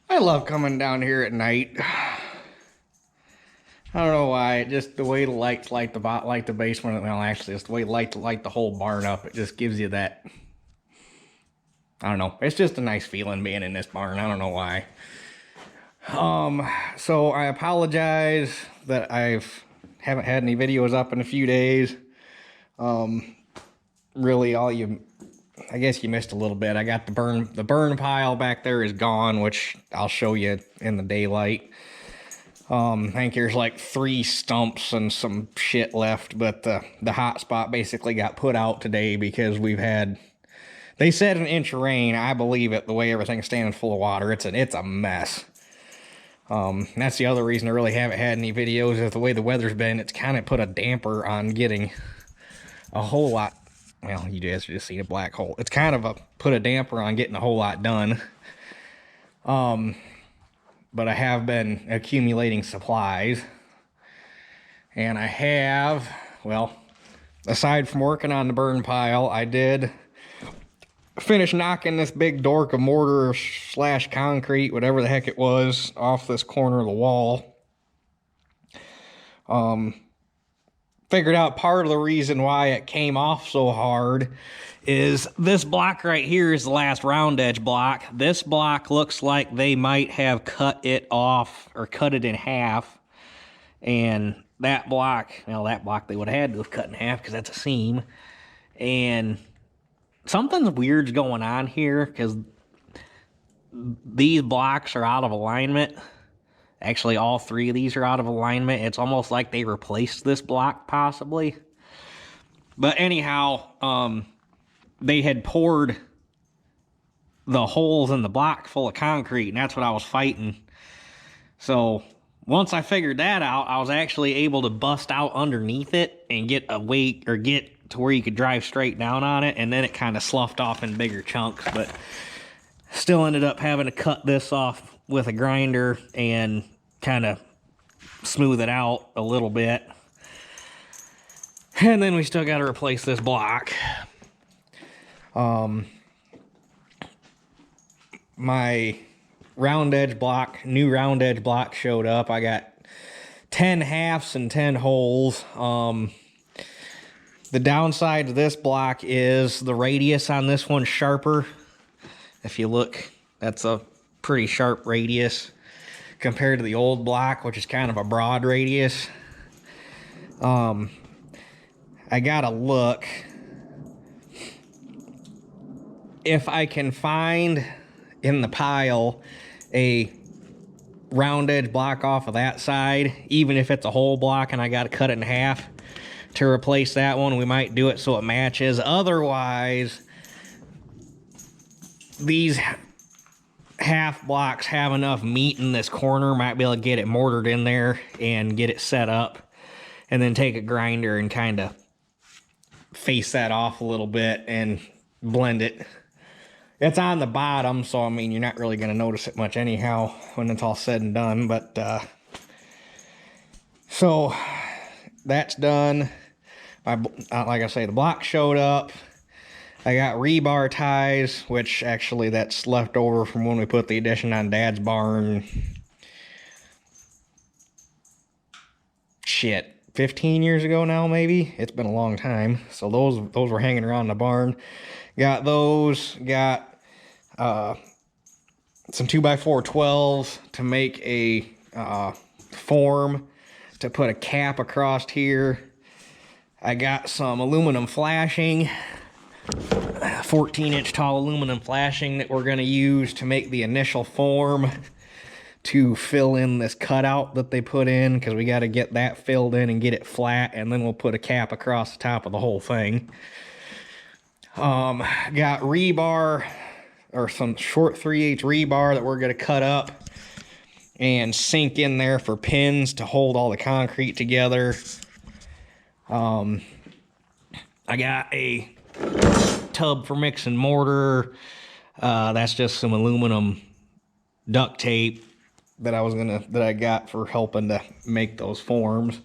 I love coming down here at night. I don't know why. Just the way the lights light the basement. Well, actually, it's the way light the whole barn up. It just gives you that. I don't know. It's just a nice feeling being in this barn. I don't know why. So I apologize that haven't had any videos up in a few days. Really, I guess you missed a little bit. I got the burn pile back there is gone, which I'll show you in the daylight. I think there's like 3 stumps and some shit left, but the hot spot basically got put out today because they said an inch of rain. I believe it, the way everything's standing full of water. It's a mess. That's the other reason I really haven't had any videos, is the way the weather's been. It's kind of put a damper on getting a whole lot. Well, you guys just seen a black hole. It's kind of put a damper on getting a whole lot done. But I have been accumulating supplies. And I have, well, aside from working on the burn pile, I did finish knocking this big dork of mortar / concrete, whatever the heck it was, off this corner of the wall. Figured out part of the reason why it came off so hard is this block right here is the last round edge block. This block looks like they might have cut it off or cut it in half. And that block they would have had to have cut in half because that's a seam. And something's weird's going on here because these blocks are out of alignment. Actually, all 3 of these are out of alignment. It's almost like they replaced this block, possibly. But anyhow, they had poured the holes in the block full of concrete, and that's what I was fighting. So once I figured that out, I was actually able to bust out underneath it and get to where you could drive straight down on it, and then it kind of sloughed off in bigger chunks, but still ended up having to cut this off with a grinder and kind of smooth it out a little bit. And then we still got to replace this block. My new round edge block showed up. I got 10 halves and 10 holes. The downside to this block is the radius on this one's sharper. If you look, that's a pretty sharp radius compared to the old block, which is kind of a broad radius. I gotta look if I can find in the pile a round edge block off of that side, even if it's a whole block and I gotta cut it in half to replace that one. We might do it so it matches. Otherwise, these half blocks have enough meat in this corner. Might be able to get it mortared in there and get it set up, and then take a grinder and kind of face that off a little bit and blend it. It's on the bottom, so I mean, you're not really going to notice it much anyhow when it's all said and done. But so that's done. Like I say, the block showed up. I got rebar ties, which actually that's left over from when we put the addition on Dad's barn. Shit, 15 years ago now, maybe. It's been a long time. So those were hanging around the barn. Got those. Got some 2x4 12s to make a form to put a cap across here. I got some aluminum flashing, 14-inch tall aluminum flashing that we're going to use to make the initial form to fill in this cutout that they put in, because we got to get that filled in and get it flat, and then we'll put a cap across the top of the whole thing. Got rebar, or some short 3/8 rebar that we're going to cut up and sink in there for pins to hold all the concrete together. I got a tub for mixing mortar. That's just some aluminum duct tape that I got for helping to make those forms.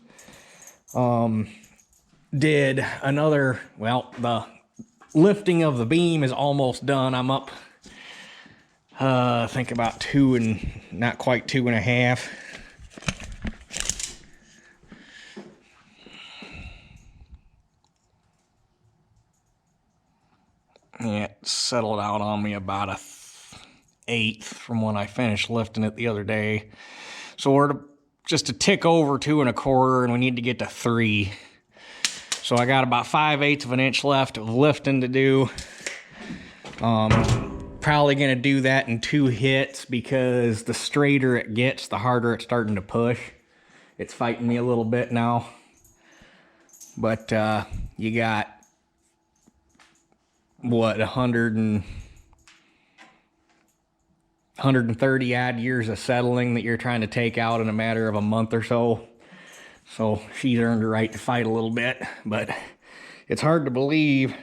Did another, well, the lifting of the beam is almost done. I'm up I think about 2 and not quite 2.5. Yeah, it settled out on me about a 1/8 from when I finished lifting it the other day. So we're just a tick over 2 1/4, and we need to get to 3. So I got about 5/8 of an inch left of lifting to do. Probably gonna do that in 2 hits because the straighter it gets, the harder it's starting to push. It's fighting me a little bit now. But you got what, 130 odd years of settling that you're trying to take out in a matter of a month or so. So she's earned the right to fight a little bit, but it's hard to believe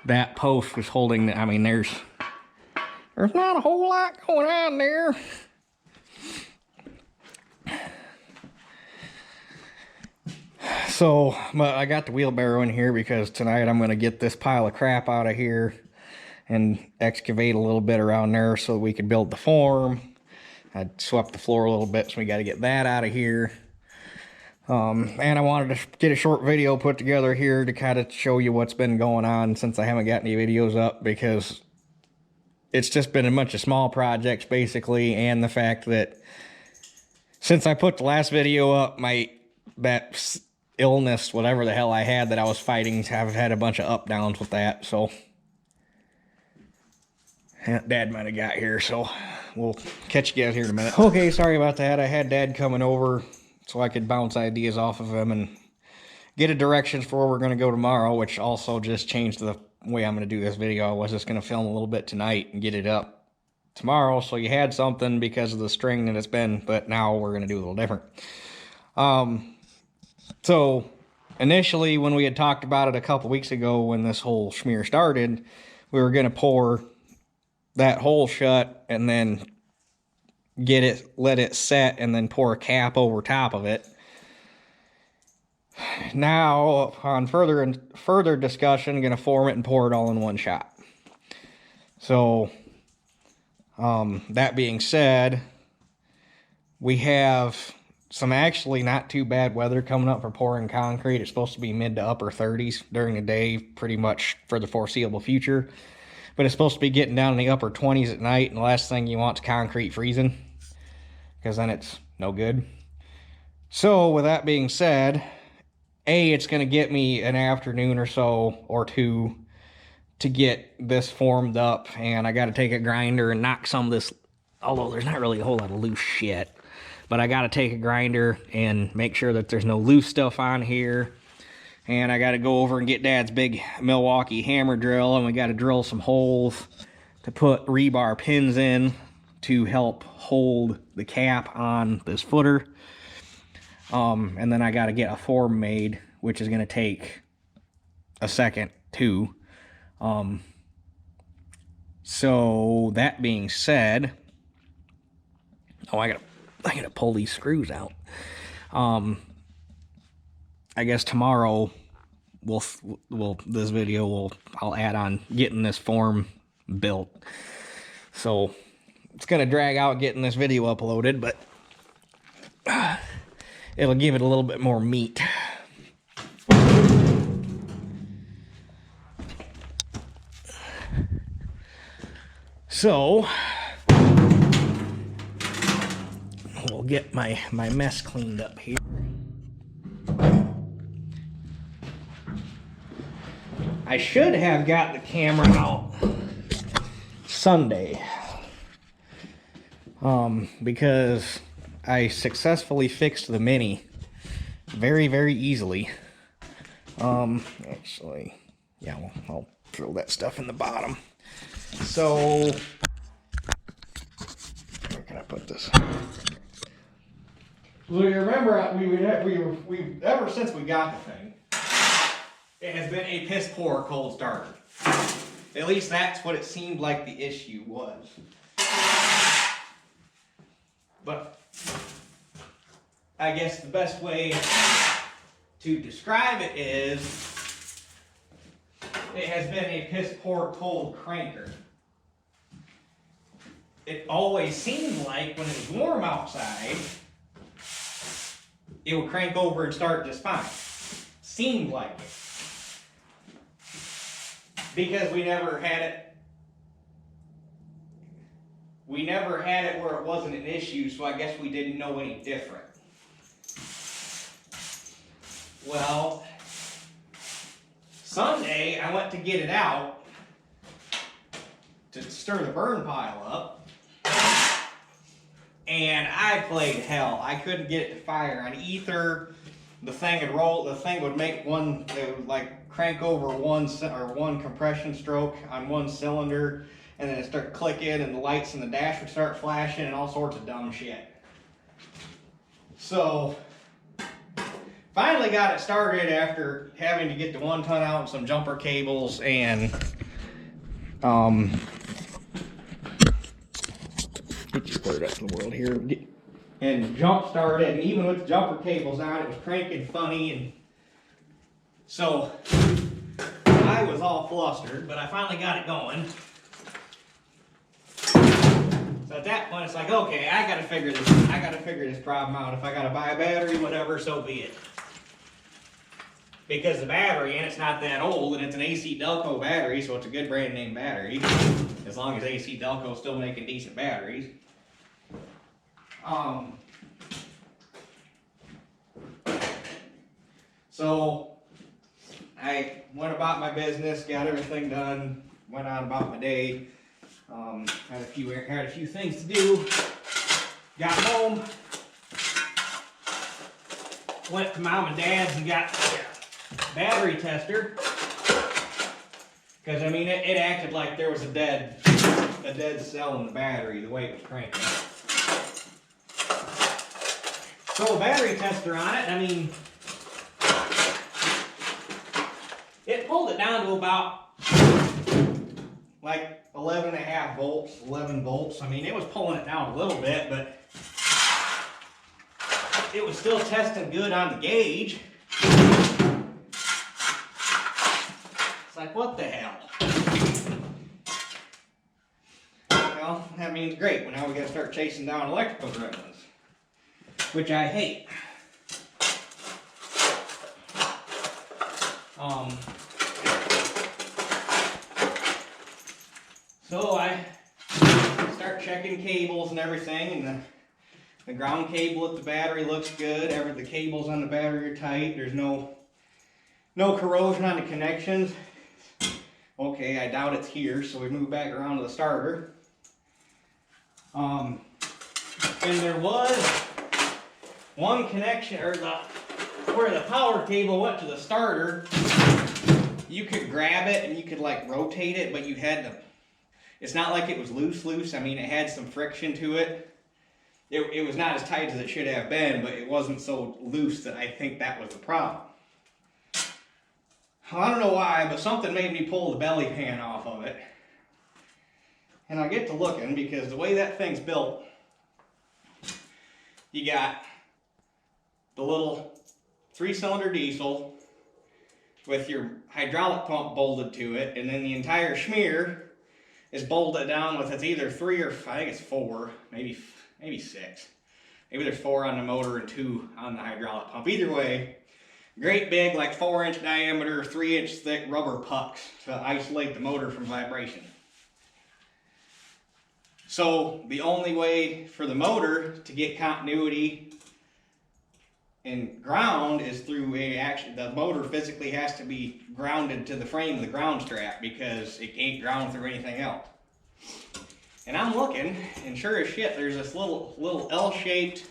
that post was holding. I mean, there's not a whole lot going on there. So, but I got the wheelbarrow in here because tonight I'm going to get this pile of crap out of here and excavate a little bit around there so that we can build the form. I swept the floor a little bit, so we got to get that out of here. And I wanted to get a short video put together here to kind of show you what's been going on since I haven't got any videos up, because it's just been a bunch of small projects basically, and the fact that since I put the last video up, that illness, whatever the hell I had that I was fighting, I've had a bunch of up downs with that. So Dad might have got here, so we'll catch you guys here in a minute. Okay, sorry about that. I had Dad coming over so I could bounce ideas off of him and get a direction for where we're going to go tomorrow, which also just changed the way I'm going to do this video. I was just going to film a little bit tonight and get it up tomorrow, so you had something because of the string that it's been, but now we're going to do a little different. So initially, when we had talked about it a couple weeks ago when this whole schmear started, we were going to pour that hole shut and then let it set and then pour a cap over top of it. Now, upon further discussion, I'm going to form it and pour it all in one shot. So, that being said, we have some actually not too bad weather coming up for pouring concrete. It's supposed to be mid to upper 30s during the day, pretty much for the foreseeable future. But it's supposed to be getting down in the upper 20s at night, and the last thing you want is concrete freezing, because then it's no good. So, with that being said, it's going to get me an afternoon or so, or 2, to get this formed up, and I got to take a grinder and knock some of this, although there's not really a whole lot of loose shit. But I got to take a grinder and make sure that there's no loose stuff on here. And I got to go over and get Dad's big Milwaukee hammer drill, and we got to drill some holes to put rebar pins in to help hold the cap on this footer. And then I got to get a form made, which is going to take a second too. So that being said, I gotta pull these screws out. I guess tomorrow I'll add on getting this form built. So it's gonna drag out getting this video uploaded, but it'll give it a little bit more meat. So we'll get my mess cleaned up here. I should have got the camera out Sunday, because I successfully fixed the Mini very, very easily. Actually, yeah, well, I'll throw that stuff in the bottom. So, where can I put this? So you remember, ever since we got the thing, it has been a piss poor cold starter. At least that's what it seemed like the issue was. But I guess the best way to describe it is it has been a piss poor cold cranker. it always seemed like when it was warm outside, it would crank over and start just fine. Seemed like it. Because we never had it where it wasn't an issue, so I guess we didn't know any different. Well, Sunday I went to get it out to stir the burn pile up, and I played hell. I couldn't get it to fire on ether. The thing would roll. The thing would make one. It would like crank over one compression stroke on one cylinder, and then it start clicking, and the lights in the dash would start flashing, and all sorts of dumb shit. So finally got it started after having to get the 1 ton out and some jumper cables and get your word out in the world here. And jump started, and even with the jumper cables on, it was cranking funny, and so I was all flustered, but I finally got it going. So at that point, it's like, okay, I gotta figure this problem out. If I gotta buy a battery, whatever, so be it. Because the battery, and it's not that old, and it's an AC Delco battery, so it's a good brand name battery, as long as AC Delco's still making decent batteries. So I went about my business, got everything done, went on about my day. Had a few things to do. Got home, went to mom and dad's and got a battery tester. Because I mean, it acted like there was a dead cell in the battery the way it was cranking. So a battery tester on it, I mean, it pulled it down to about like 11.5 volts, 11 volts. I mean, it was pulling it down a little bit, but it was still testing good on the gauge. It's like, what the hell? Well, that means great. Well, now we gotta start chasing down electrical gremlins, which I hate. So I start checking cables and everything, and the ground cable at the battery looks good. The cables on the battery are tight. There's no corrosion on the connections. Okay, I doubt it's here, so we move back around to the starter. And there was one connection, or where the power cable went to the starter, you could grab it and you could like rotate it, but you had to, it's not like it was loose. I mean, it had some friction to it. It was not as tight as it should have been, but it wasn't so loose that I think that was the problem. I don't know why, but something made me pull the belly pan off of it. And I get to looking, because the way that thing's built, you got the little 3-cylinder diesel with your hydraulic pump bolted to it, and then the entire schmear is bolted down with, it's either 3 or I think it's 4, maybe 6. Maybe there's 4 on the motor and 2 on the hydraulic pump. Either way, great big, like 4-inch diameter, 3-inch thick rubber pucks to isolate the motor from vibration. So the only way for the motor to get continuity and ground is through the motor physically has to be grounded to the frame of the ground strap, because it can't ground through anything else. And I'm looking, and sure as shit, there's this little L-shaped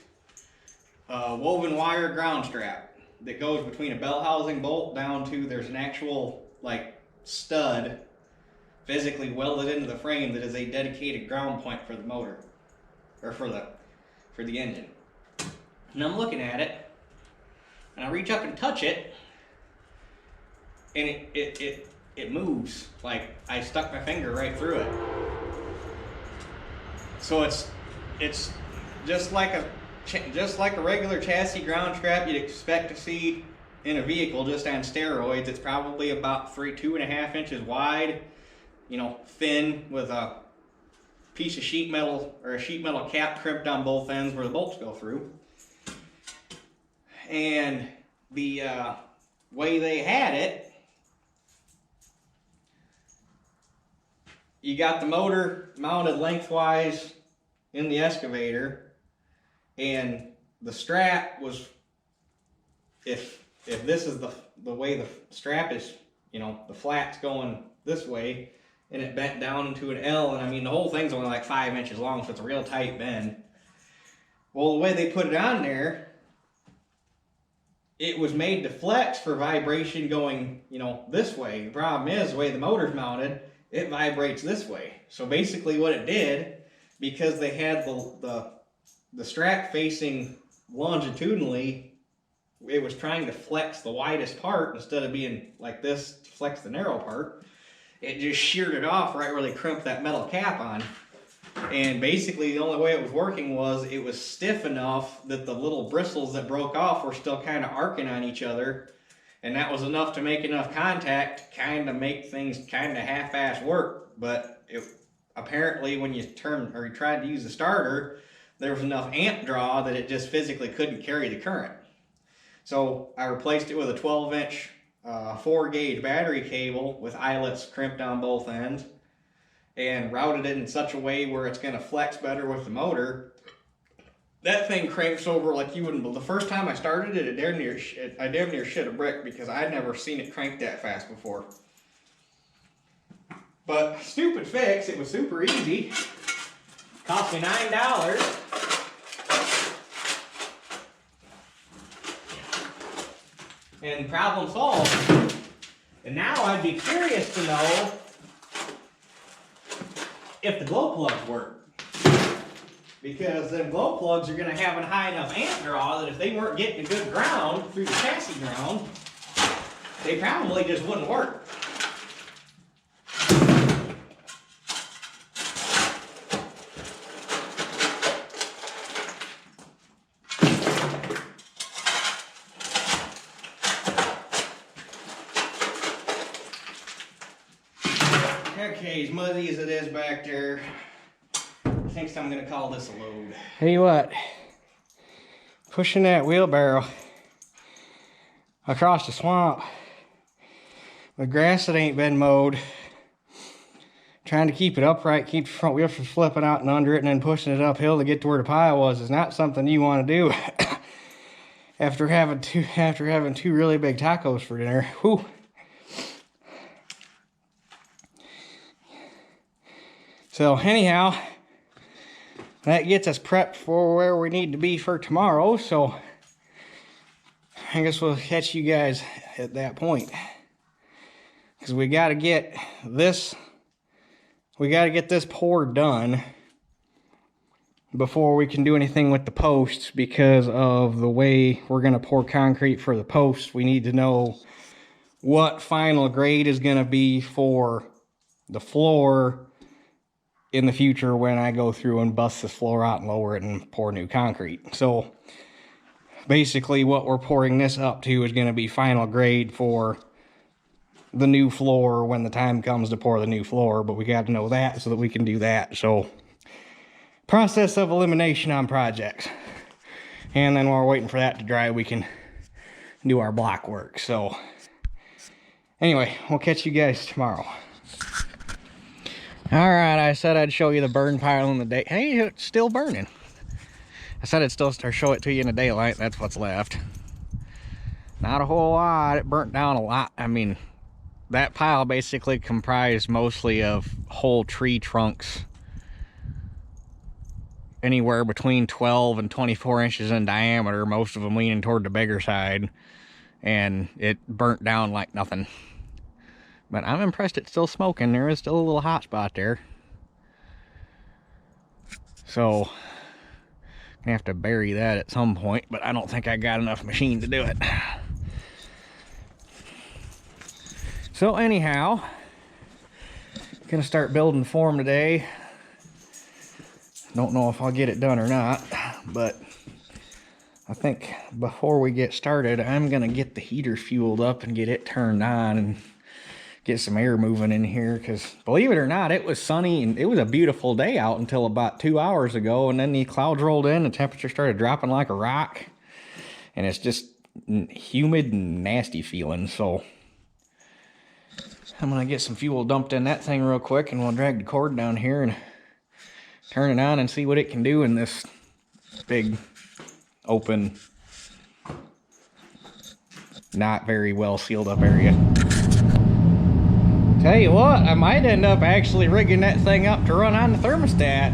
woven wire ground strap that goes between a bell housing bolt down to, there's an actual like stud physically welded into the frame that is a dedicated ground point for the motor, or for the engine. And I'm looking at it, and I reach up and touch it, and it moves. Like I stuck my finger right through it. So it's just like a regular chassis ground strap you'd expect to see in a vehicle, just on steroids. It's probably about 2.5 inches wide, you know, thin, with a piece of sheet metal, or a sheet metal cap crimped on both ends where the bolts go through. And the way they had it, you got the motor mounted lengthwise in the excavator, and the strap was, if this is the way the strap is, you know, the flat's going this way, and it bent down into an L, and I mean the whole thing's only like 5 inches long, so it's a real tight bend. Well, the way they put it on there, it was made to flex for vibration going, you know, this way. The problem is, the way the motor's mounted, it vibrates this way. So basically what it did, because they had the strap facing longitudinally, it was trying to flex the widest part instead of being like this to flex the narrow part. It just sheared it off right where they crimped that metal cap on. And basically the only way it was working was it was stiff enough that the little bristles that broke off were still kind of arcing on each other. And that was enough to make enough contact to kind of make things kind of half-ass work. But apparently when you tried to use the starter, there was enough amp draw that it just physically couldn't carry the current. So I replaced it with a 12-inch 4-gauge battery cable with eyelets crimped on both ends, and routed it in such a way where it's going to flex better with the motor. That thing cranks over like you wouldn't believe. The first time I started it, I damn near shit a brick because I'd never seen it crank that fast before. But stupid fix, it was super easy. Cost me $9. And problem solved. And now I'd be curious to know if the glow plugs work. Because them glow plugs are going to have a high enough amp draw that if they weren't getting a good ground through the chassis ground, they probably just wouldn't work. Okay, as muddy as it is back there, I think I'm going to call this a load. Tell you what, pushing that wheelbarrow across the swamp with grass that ain't been mowed, trying to keep it upright, keep the front wheel from flipping out and under it, and then pushing it uphill to get to where the pile was is not something you want to do after having two really big tacos for dinner. Whew. So anyhow, that gets us prepped for where we need to be for tomorrow. So I guess we'll catch you guys at that point, because we got to get this pour done before we can do anything with the posts, because of the way we're going to pour concrete for the posts. We need to know what final grade is going to be for the floor in the future when I go through and bust this floor out and lower it and pour new concrete. So basically what we're pouring this up to is going to be final grade for the new floor when the time comes to pour the new floor, but we got to know that so that we can do that. So process of elimination on projects. And then while we're waiting for that to dry, we can do our block work. So anyway, we'll catch you guys tomorrow. All right, I said I'd show you the burn pile in the day. Hey, it's still burning. I said I'd still show it to you in the daylight. That's what's left. Not a whole lot. It burnt down a lot. I mean, that pile basically comprised mostly of whole tree trunks, anywhere between 12 and 24 inches in diameter, most of them leaning toward the bigger side, and it burnt down like nothing. But I'm impressed it's still smoking. There is still a little hot spot there. So, I have to bury that at some point, but I don't think I got enough machine to do it. So anyhow, gonna start building the form today. Don't know if I'll get it done or not, but I think before we get started, I'm gonna get the heater fueled up and get it turned on and get some air moving in here, because believe it or not, it was sunny and it was a beautiful day out until about 2 hours ago, and then the clouds rolled in, the temperature started dropping like a rock, and it's just humid and nasty feeling. So I'm gonna get some fuel dumped in that thing real quick, and we'll drag the cord down here and turn it on and see what it can do in this big open, not very well sealed up area. Tell you what, I might end up actually rigging that thing up to run on the thermostat.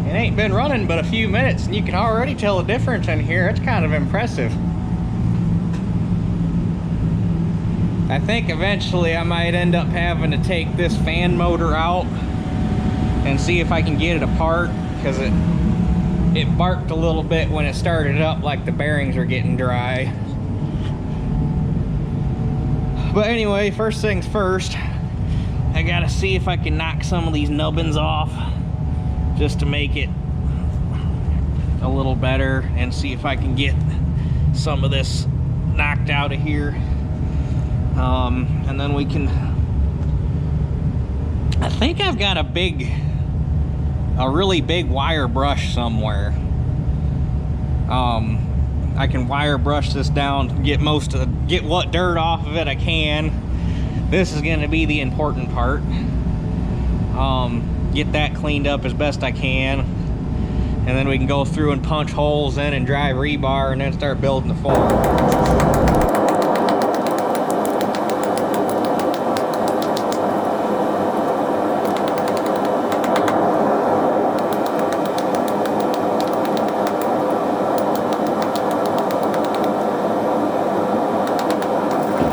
It ain't been running but a few minutes, and you can already tell the difference in here. It's kind of impressive. I think eventually I might end up having to take this fan motor out and see if I can get it apart, because it barked a little bit when it started up, like the bearings are getting dry. But anyway, first things first, I gotta see if I can knock some of these nubbins off just to make it a little better, and see if I can get some of this knocked out of here. And then we can, I think I've got a really big wire brush somewhere. I can wire brush this down, get what dirt off of it I can. This is going to be the important part. Get that cleaned up as best I can, and then we can go through and punch holes in and drive rebar, and then start building the form.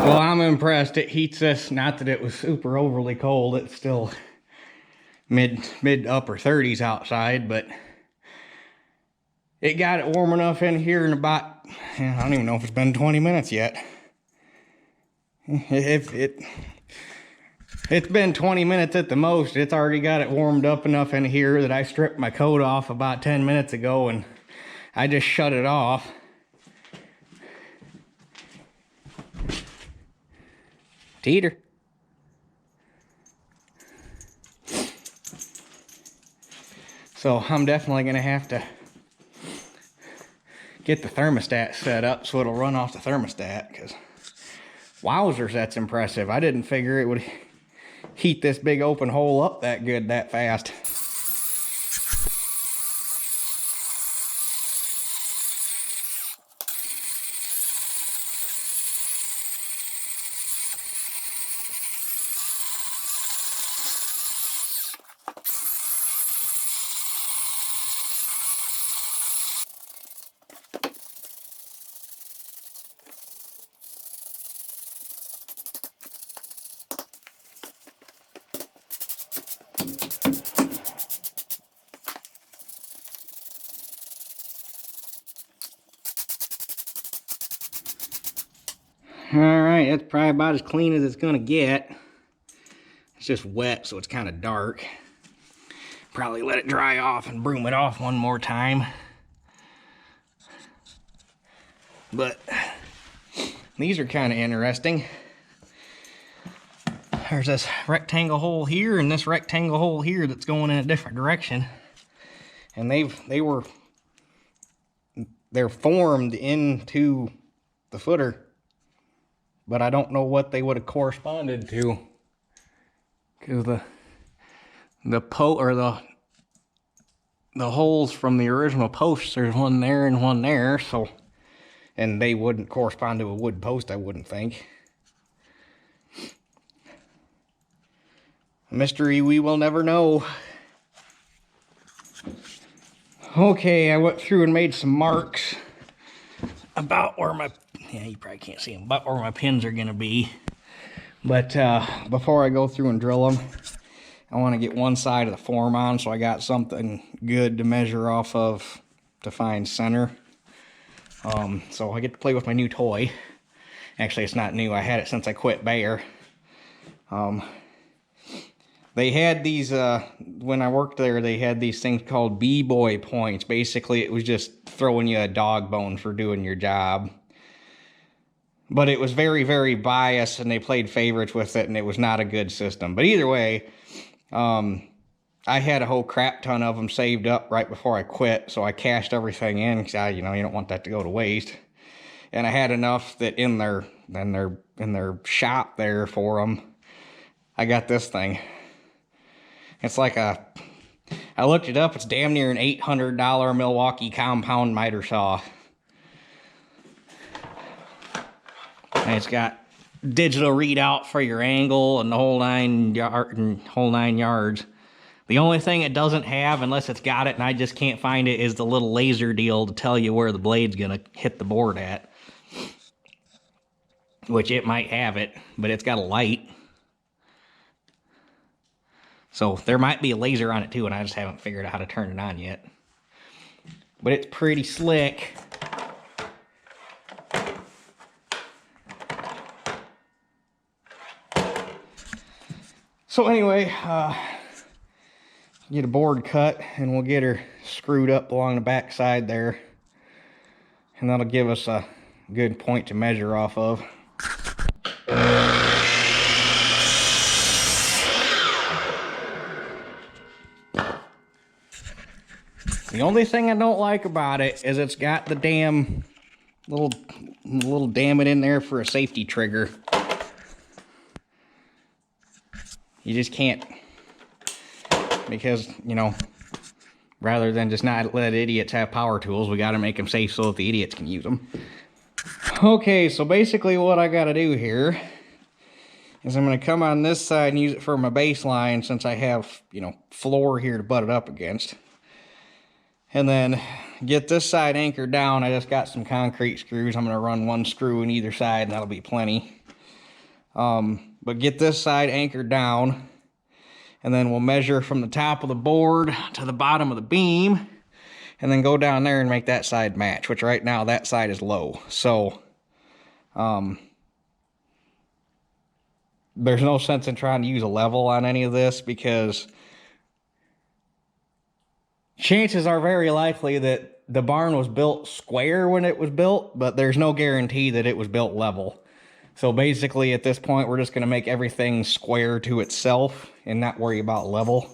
Well, I'm impressed. It heats this. Not that it was super overly cold. It's still mid upper 30s outside, but it got it warm enough in here in about, I don't even know if it's been 20 minutes yet. It's been 20 minutes at the most. It's already got it warmed up enough in here that I stripped my coat off about 10 minutes ago, and I just shut it off. Teeter. So I'm definitely gonna have to get the thermostat set up so it'll run off the thermostat, because wowzers, that's impressive. I didn't figure it would heat this big open hole up that good that fast. All right, that's probably about as clean as it's gonna get. It's just wet, so it's kind of dark. Probably let it dry off and broom it off one more time. But these are kind of interesting. There's this rectangle hole here and this rectangle hole here that's going in a different direction. And they're formed into the footer, but I don't know what they would have corresponded to, because the holes from the original posts, there's one there and one there, so, and they wouldn't correspond to a wood post, I wouldn't think. A mystery we will never know. Okay, I went through and made some marks about where my, yeah, you probably can't see them, about where my pins are gonna be. But before I go through and drill them, I want to get one side of the form on, so I got something good to measure off of to find center. So I get to play with my new toy. Actually, it's not new. I had it since I quit Bayer. They had these, when I worked there, they had these things called B-boy points. Basically, it was just throwing you a dog bone for doing your job. But it was very, very biased, and they played favorites with it, and it was not a good system. But either way, I had a whole crap ton of them saved up right before I quit, so I cashed everything in because you don't want that to go to waste. And I had enough that in their shop there for them, I got this thing. It's like I looked it up. It's damn near an $800 Milwaukee compound miter saw. And it's got digital readout for your angle and the whole 9 yards. The only thing it doesn't have, unless it's got it and I just can't find it, is the little laser deal to tell you where the blade's gonna hit the board at. Which it might have it, but it's got a light. So there might be a laser on it too, and I just haven't figured out how to turn it on yet. But it's pretty slick. So anyway, get a board cut, and we'll get her screwed up along the back side there. And that'll give us a good point to measure off of. The only thing I don't like about it is it's got the damn little damn it in there for a safety trigger. You just can't, because, rather than just not let idiots have power tools, we got to make them safe so that the idiots can use them. Okay, so basically what I got to do here is I'm going to come on this side and use it for my baseline, since I have, floor here to butt it up against. And then get this side anchored down. I just got some concrete screws. I'm going to run one screw in either side, and that'll be plenty. But get this side anchored down, and then we'll measure from the top of the board to the bottom of the beam, and then go down there and make that side match, which right now that side is low. So there's no sense in trying to use a level on any of this, because chances are very likely that the barn was built square when it was built, but there's no guarantee that it was built level. So basically at this point, we're just going to make everything square to itself and not worry about level,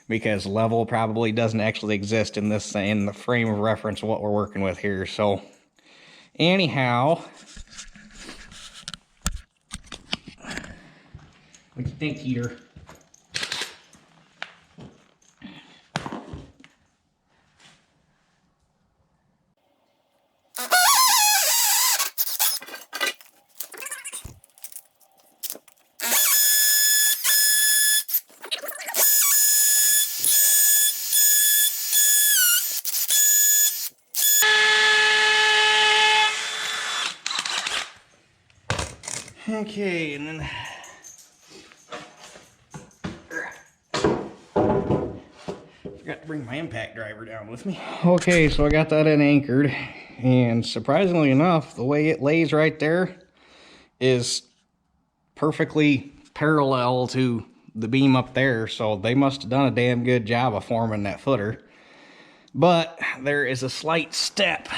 because level probably doesn't actually exist in the frame of reference of what we're working with here. So anyhow, what do you think, Heater? Okay, and then forgot to bring my impact driver down with me. Okay, so I got that in anchored, and surprisingly enough, the way it lays right there is perfectly parallel to the beam up there, so they must have done a damn good job of forming that footer. But there is a slight step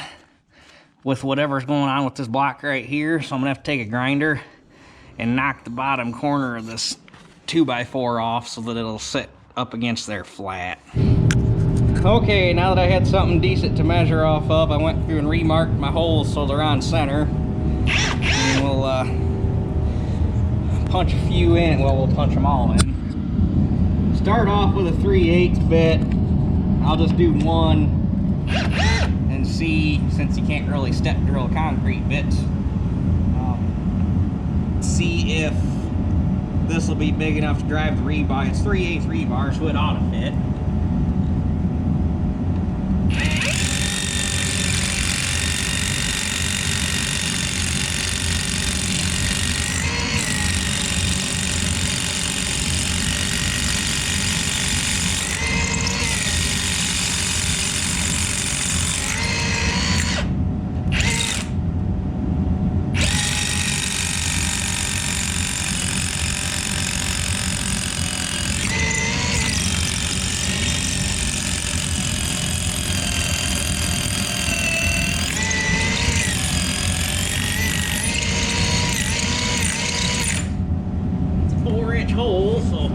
with whatever's going on with this block right here, so I'm gonna have to take a grinder and knock the bottom corner of this 2x4 off so that it'll sit up against there flat. Okay, now that I had something decent to measure off of, I went through and remarked my holes so they're on center. And we'll punch a few in. Well, we'll punch them all in. Start off with a 3/8 bit. I'll just do one and see, since you can't really step drill concrete bits, see if this will be big enough to drive the rebar. It's 3/8 rebar, so it ought to fit. hole, so.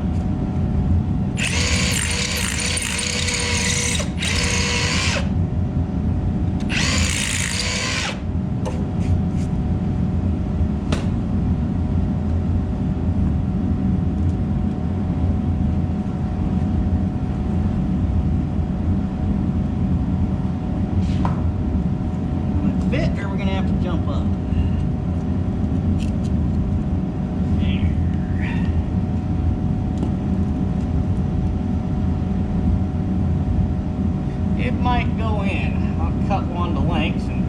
Fit, or we're gonna have to jump up. It might go in. I'll cut one to lengths and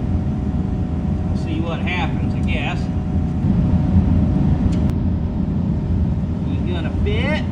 we'll see what happens, I guess. You gonna fit?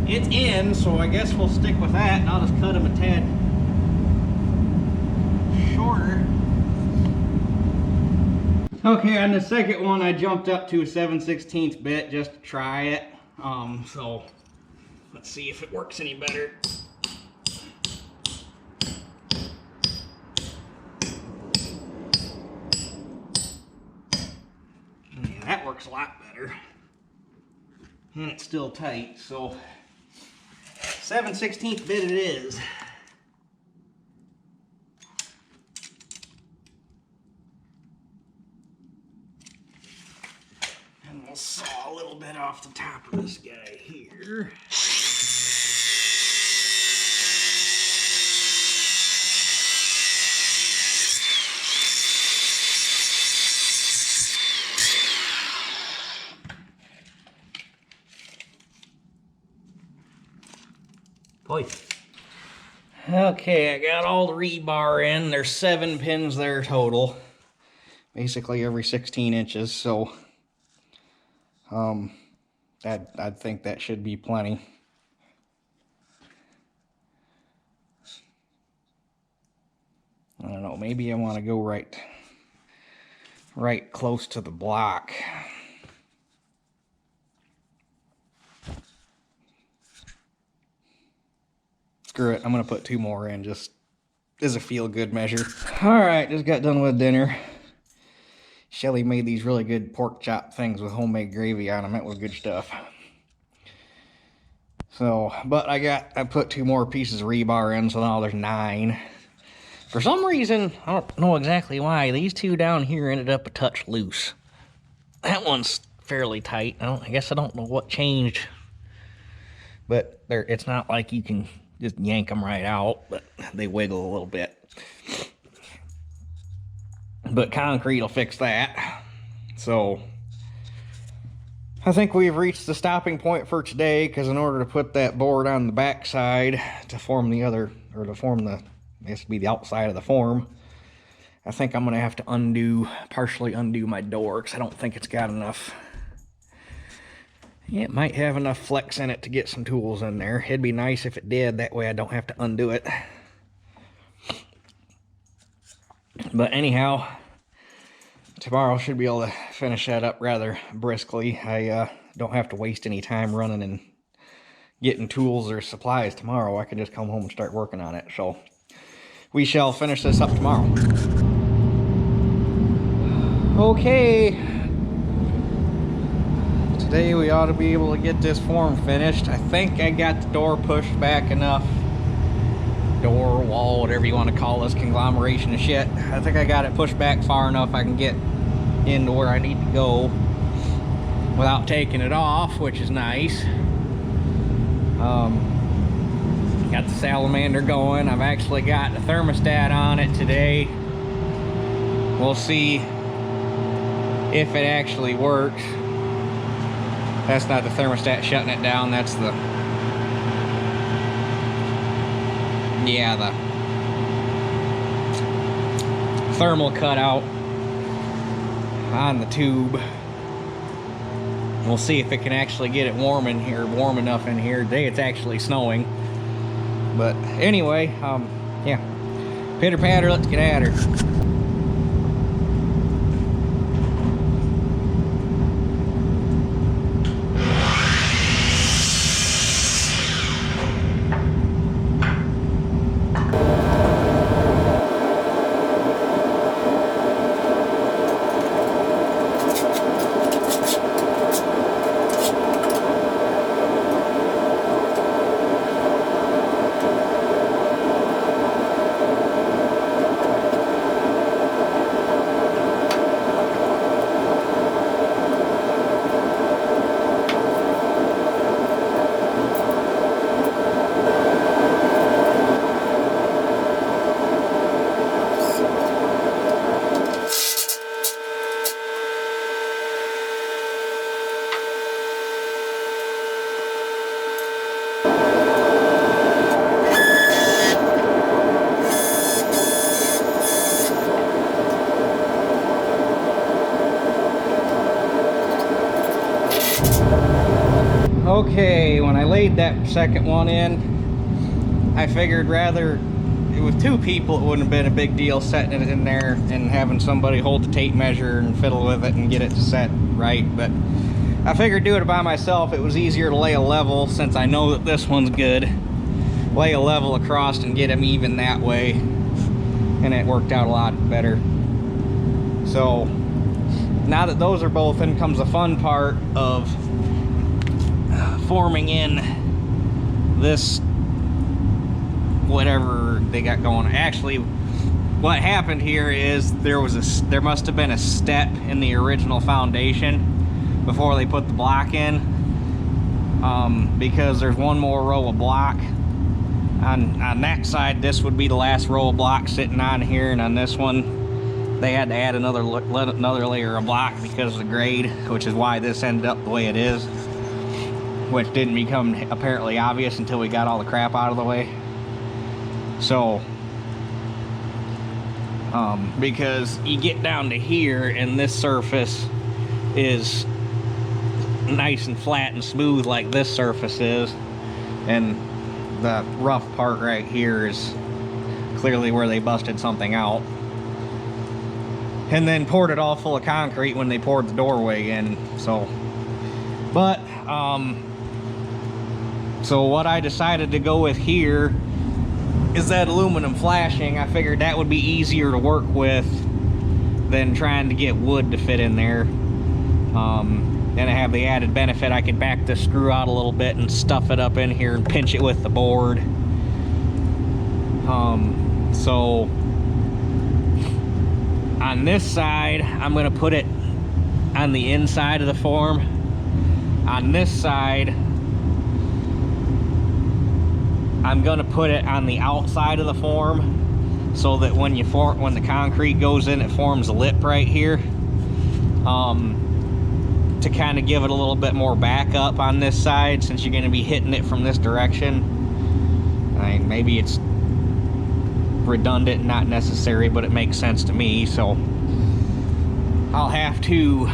It's in, so I guess we'll stick with that, and I'll just cut them a tad shorter. Okay, on the second one, I jumped up to a 7/16 bit just to try it. So let's see if it works any better. Yeah, that works a lot better. And it's still tight, so 7/16 bit it is. And we'll saw a little bit off the top of this guy here. Okay, I got all the rebar in. There's 7 pins there total. Basically every 16 inches, so I think that should be plenty. I don't know, maybe I want to go right close to the block. Screw it, I'm gonna put 2 more in just as a feel-good measure. Alright, just got done with dinner. Shelly made these really good pork chop things with homemade gravy on them. That was good stuff. So, but I put 2 more pieces of rebar in, so now there's 9. For some reason, I don't know exactly why, these 2 down here ended up a touch loose. That one's fairly tight. I guess I don't know what changed, but it's not like you can just yank them right out, but they wiggle a little bit. But concrete will fix that. So I think we've reached the stopping point for today, because in order to put that board on the back side to form the other, or to form the, it has to be the outside of the form, I think I'm going to have to partially undo my door, because I don't think it's got enough. Yeah, it might have enough flex in it to get some tools in there. It'd be nice if it did, that way I don't have to undo it. But anyhow, tomorrow should be able to finish that up rather briskly. I don't have to waste any time running and getting tools or supplies tomorrow. I can just come home and start working on it. So we shall finish this up tomorrow. Okay. Today we ought to be able to get this form finished. I think I got the door pushed back enough. Door, wall, whatever you want to call this conglomeration of shit. I think I got it pushed back far enough I can get into where I need to go without taking it off, which is nice. Got the salamander going. I've actually got the thermostat on it today. We'll see if it actually works. That's not the thermostat shutting it down, that's the, yeah, the thermal cutout on the tube. We'll see if it can actually get it warm in here, warm enough in here. Today it's actually snowing. But anyway, yeah. Pitter patter, let's get at her. Okay, when I laid that second one in, I figured rather, with two people, it wouldn't have been a big deal setting it in there and having somebody hold the tape measure and fiddle with it and get it to set right. But I figured do it by myself. It was easier to lay a level, since I know that this one's good. Lay a level across and get them even that way. And it worked out a lot better. So now that those are both in, comes the fun part of forming in this whatever they got going. Actually, what happened here is there must have been a step in the original foundation before they put the block in, because there's one more row of block on that side. This would be the last row of block sitting on here, and on this one they had to add another layer of block because of the grade, which is why this ended up the way it is, which didn't become apparently obvious until we got all the crap out of the way. So because you get down to here and this surface is nice and flat and smooth like this surface is, and the rough part right here is clearly where they busted something out, and then poured it all full of concrete when they poured the doorway in. So but so what I decided to go with here is that aluminum flashing. I figured that would be easier to work with than trying to get wood to fit in there. And I have the added benefit I could back this screw out a little bit and stuff it up in here and pinch it with the board. So on this side, I'm going to put it on the inside of the form. On this side, I'm going to put it on the outside of the form, so that when the concrete goes in, it forms a lip right here, to kind of give it a little bit more backup on this side, since you're going to be hitting it from this direction. I mean, maybe it's redundant and not necessary, but it makes sense to me. So I'll have to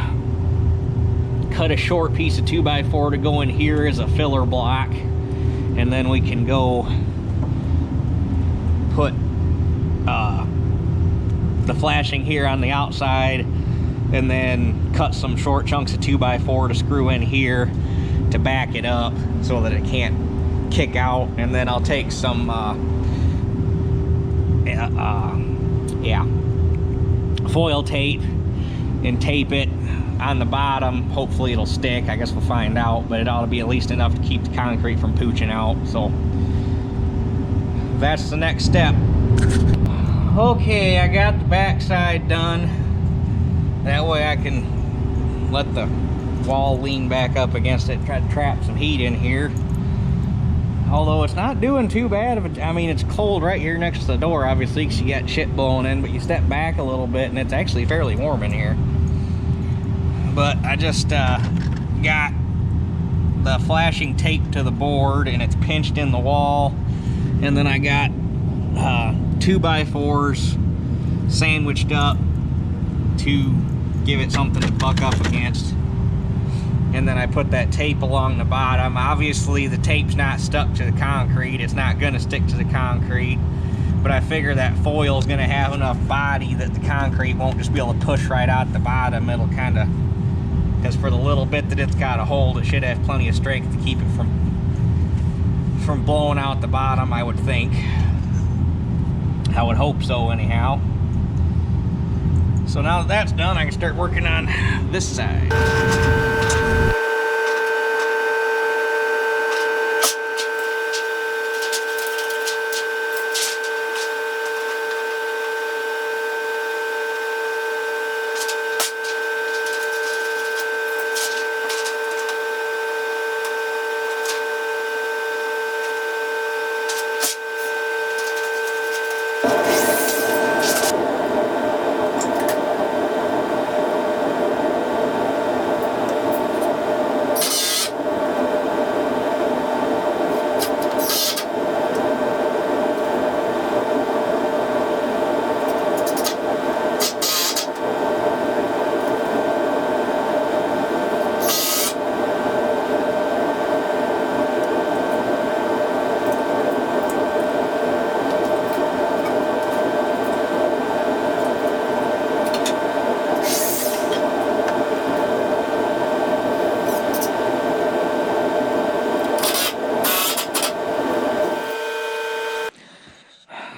cut a short piece of 2x4 to go in here as a filler block, and then we can go put the flashing here on the outside, and then cut some short chunks of 2x4 to screw in here to back it up so that it can't kick out. And then I'll take some foil tape and tape it on the bottom. Hopefully it'll stick. I guess we'll find out, but it ought to be at least enough to keep the concrete from pooching out. So that's the next step. Okay, I got the backside done. That way I can let the wall lean back up against it, try to trap some heat in here. Although it's not doing too bad. I mean, it's cold right here next to the door, obviously, because you got shit blowing in, but you step back a little bit and it's actually fairly warm in here. But I just got the flashing tape to the board and it's pinched in the wall. And then I got 2x4s sandwiched up to give it something to buck up against. And then I put that tape along the bottom. Obviously the tape's not stuck to the concrete. It's not gonna stick to the concrete, but I figure that foil is gonna have enough body that the concrete won't just be able to push right out the bottom. It'll kind of, because for the little bit that it's got a hold, it should have plenty of strength to keep it from blowing out the bottom, I would think. I would hope so anyhow. So now that that's done, I can start working on this side.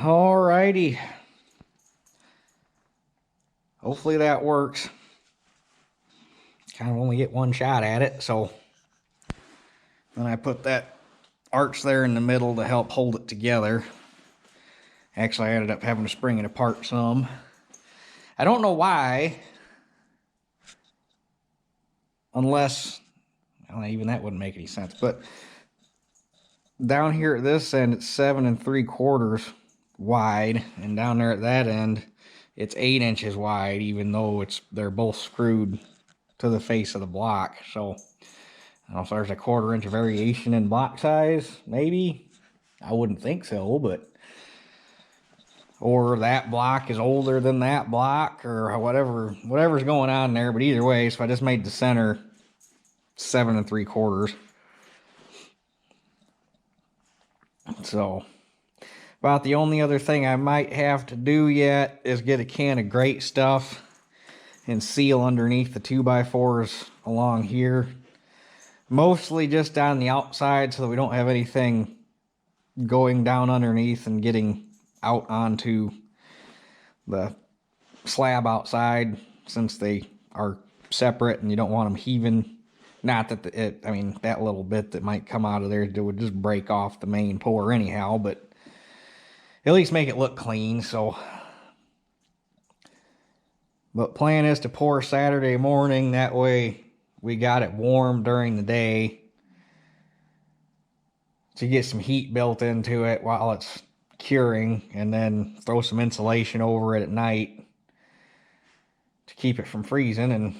Alrighty. Hopefully that works. Kind of only get one shot at it, so then I put that arch there in the middle to help hold it together. Actually, I ended up having to spring it apart some. I don't know why, unless, well, even that wouldn't make any sense, but down here at this end, it's 7 3/4 wide, and down there at that end, it's 8 inches wide, even though they're both screwed to the face of the block. So, I don't know if there's a 1/4 inch variation in block size, maybe. I wouldn't think so, but, or that block is older than that block, or whatever's going on there. But either way, so I just made the center 7 3/4. So, about the only other thing I might have to do yet is get a can of Great Stuff and seal underneath the 2x4s along here. Mostly just on the outside so that we don't have anything going down underneath and getting out onto the slab outside, since they are separate and you don't want them heaving. Not that I mean, that little bit that might come out of there would just break off the main pour anyhow, but at least make it look clean. So, but plan is to pour Saturday morning. That way we got it warm during the day to get some heat built into it while it's curing, and then throw some insulation over it at night to keep it from freezing, and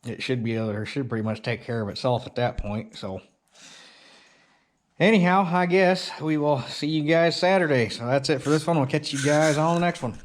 it should pretty much take care of itself at that point. So anyhow, I guess we will see you guys Saturday. So that's it for this one. We'll catch you guys on the next one.